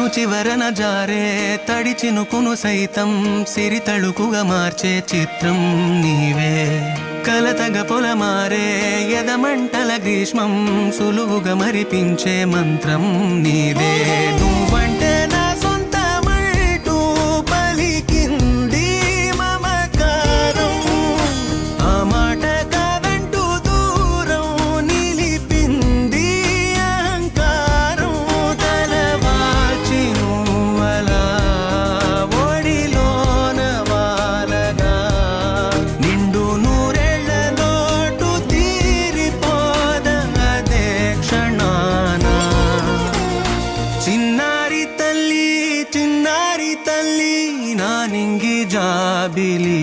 చివరన జారే తడి చినుకును సైతం సిరి తళుకుగా మార్చే చిత్రం నీవే. కలతగ పొలమారే ఎదమంటల గ్రీష్మం సులువుగా మరిపించే మంత్రం నీవే. నువ్వంటే నా సొంతమంటూ పలికింది మమకారం, ఆ మాట కాదంటూ దూరం నిలిపింది అహంకారం. తలవాల్చి నువ్వలా ఒడిలోన వాలగా నిండు నూరేళ్ల లోటు తీరిపోదదే క్షణాన. చిన్నారి తల్లి నా నింగి జాబిలి.